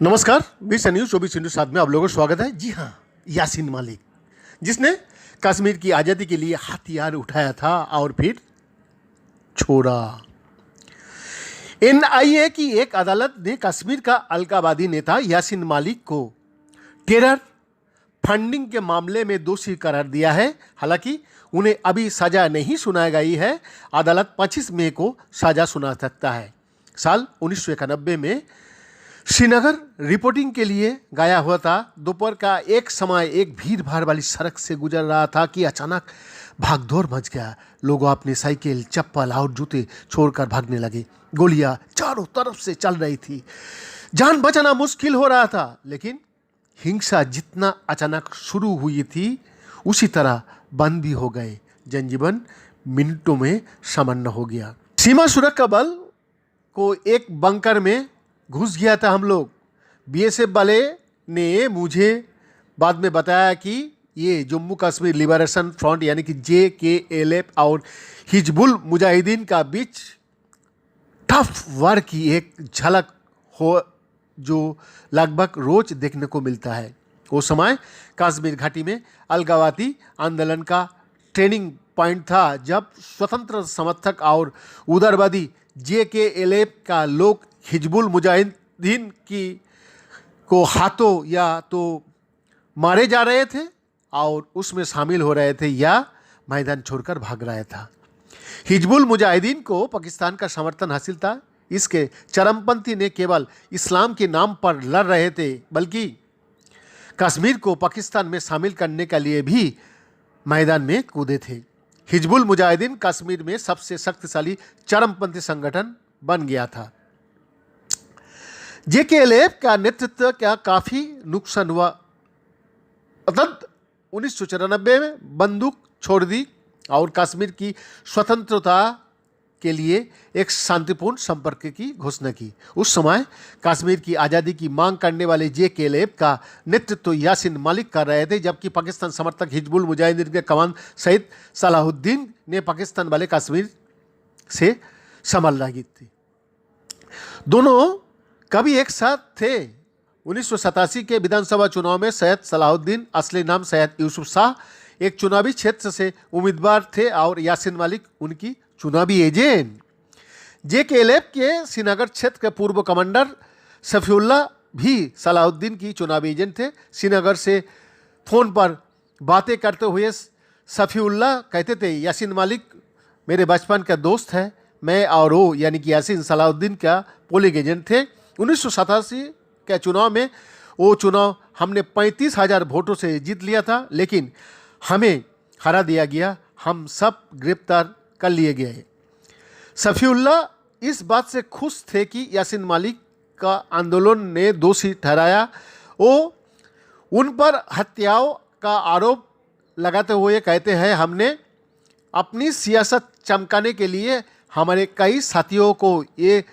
नमस्कार, विश्व न्यूज 24/7 में आप लोगों का स्वागत है। जी हाँ, यासीन मालिक, जिसने कश्मीर की आज़ादी के लिए हथियार उठाया था और फिर छोड़ा। एनआईए की एक अदालत ने कश्मीर का अलगाववादी नेता यासीन मालिक को टेरर फंडिंग के मामले में दोषी करार दिया है। हालांकि उन्हें अभी सजा नहीं सुनाई गई है। अदालत 25 मई को सजा सुना सकता है। साल 1991 में श्रीनगर रिपोर्टिंग के लिए गया हुआ था। दोपहर का एक समय एक भीड़ भाड़ वाली सड़क से गुजर रहा था कि अचानक भागदौड़ मच गया। लोग अपने साइकिल, चप्पल और जूते छोड़कर भागने लगे। गोलियां चारों तरफ से चल रही थी। जान बचाना मुश्किल हो रहा था, लेकिन हिंसा जितना अचानक शुरू हुई थी उसी तरह बंद भी हो गए। जनजीवन मिनटों में सामान्य हो गया। सीमा सुरक्षा बल को एक बंकर में घुस गया था हम लोग। बीएसएफ वाले ने मुझे बाद में बताया कि ये जम्मू कश्मीर लिबरेशन फ्रंट यानी कि JKLF और हिजबुल मुजाहिदीन का बीच टफ वार की एक झलक हो जो लगभग रोज देखने को मिलता है। वो समय कश्मीर घाटी में अलगाववादी आंदोलन का ट्रेनिंग पॉइंट था, जब स्वतंत्र समर्थक और उदारवादी JKLF का लोग हिजबुल मुजाहिदीन को हाथों या तो मारे जा रहे थे और उसमें शामिल हो रहे थे या मैदान छोड़कर भाग रहा था। हिजबुल मुजाहिदीन को पाकिस्तान का समर्थन हासिल था। इसके चरमपंथी ने केवल इस्लाम के नाम पर लड़ रहे थे, बल्कि कश्मीर को पाकिस्तान में शामिल करने के लिए भी मैदान में कूदे थे। हिजबुल मुजाहिदीन कश्मीर में सबसे शक्तिशाली चरमपंथी संगठन बन गया था। JKLF का नेतृत्व का काफ़ी नुकसान हुआ। अतः 1994 में बंदूक छोड़ दी और कश्मीर की स्वतंत्रता के लिए एक शांतिपूर्ण संपर्क की घोषणा की। उस समय कश्मीर की आज़ादी की मांग करने वाले JKLF का नेतृत्व यासीन मालिक कर रहे थे, जबकि पाकिस्तान समर्थक हिजबुल मुजाहिदीन के कमान सईद सलाहुद्दीन ने पाकिस्तान वाले कश्मीर से संभाल रखी थी। दोनों कभी एक साथ थे। 1987 के विधानसभा चुनाव में सैयद सलाहुद्दीन, असली नाम सैयद यूसुफ शाह, एक चुनावी क्षेत्र से उम्मीदवार थे और यासीन मालिक उनकी चुनावी एजेंट। JKLF के श्रीनगर क्षेत्र के पूर्व कमांडर सफीउल्लाह भी सलाहुद्दीन की चुनावी एजेंट थे। श्रीनगर से फ़ोन पर बातें करते हुए सफीउल्लाह कहते थे, यासीन मालिक मेरे बचपन का दोस्त है। मैं और वो यानी कि यासीन सलाहुद्दीन का पोलिंग एजेंट थे। 1987 के चुनाव में वो चुनाव हमने 35,000 वोटों से जीत लिया था, लेकिन हमें हरा दिया गया। हम सब गिरफ्तार कर लिए गए। सफीउल्लाह इस बात से खुश थे कि यासीन मालिक का आंदोलन ने दोषी ठहराया। वो उन पर हत्याओं का आरोप लगाते हुए कहते हैं, हमने अपनी सियासत चमकाने के लिए हमारे कई साथियों को ये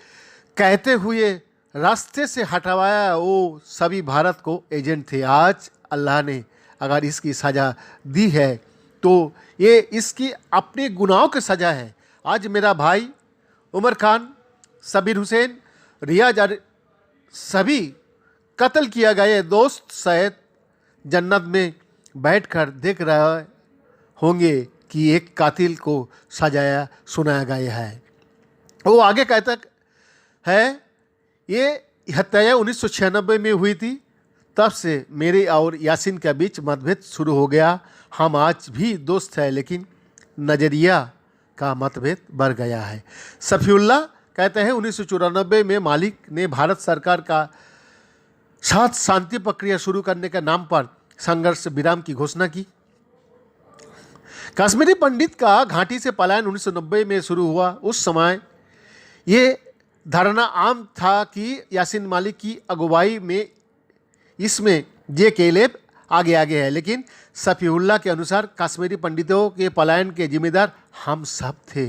कहते हुए रास्ते से हटवाया, वो सभी भारत को एजेंट थे। आज अल्लाह ने अगर इसकी सज़ा दी है तो ये इसकी अपने गुनाहों की सज़ा है। आज मेरा भाई उमर खान, सबीर हुसैन, रियाज सभी कत्ल किया गए दोस्त शायद जन्नत में बैठकर देख रहे होंगे कि एक कातिल को सजाया सुनाया गया है। वो आगे कहता है, ये हत्या 1996 में हुई थी। तब से मेरे और यासीन के बीच मतभेद शुरू हो गया। हम आज भी दोस्त हैं, लेकिन नज़रिया का मतभेद बढ़ गया है। सफीउल्लाह कहते हैं, 1994 में मालिक ने भारत सरकार का साथ शांति प्रक्रिया शुरू करने के नाम पर संघर्ष विराम की घोषणा की। कश्मीरी पंडित का घाटी से पलायन 1990 में शुरू हुआ। उस समय ये धारणा आम था कि यासीन मालिक की अगुवाई में इसमें JKLF आगे है, लेकिन सफीउल्लाह के अनुसार कश्मीरी पंडितों के पलायन के जिम्मेदार हम सब थे।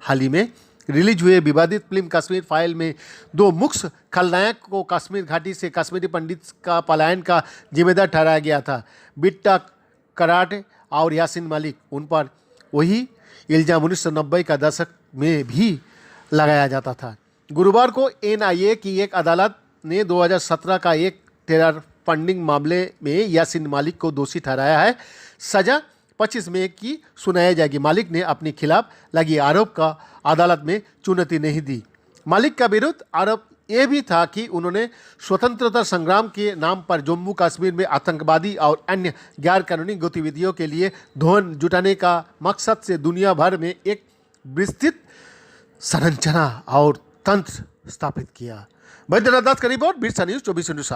हाल ही में रिलीज हुए विवादित फिल्म कश्मीर फाइल में दो मुख्य खलनायक को कश्मीर घाटी से कश्मीरी पंडित का पलायन का जिम्मेदार ठहराया गया था। बिट्टा कराटे और यासीन मालिक, उन पर वही इल्ज़ाम 1990 का दशक में भी लगाया जाता था। गुरुवार को NIA की एक अदालत ने 2017 का एक टेरर फंडिंग मामले में यासीन मालिक को दोषी ठहराया है। सजा 25 मई की सुनाई जाएगी। मालिक ने अपने खिलाफ लगी आरोप का अदालत में चुनौती नहीं दी। मालिक का विरुद्ध आरोप यह भी था कि उन्होंने स्वतंत्रता संग्राम के नाम पर जम्मू कश्मीर में आतंकवादी और अन्य गैर कानूनी गतिविधियों के लिए धन जुटाने का मकसद से दुनिया भर में एक विस्तृत संरचना और तंत्र स्थापित किया। बैद्यनाथ दास का रिपोर्ट, बिरसा न्यूज़ 24 इंटू 7।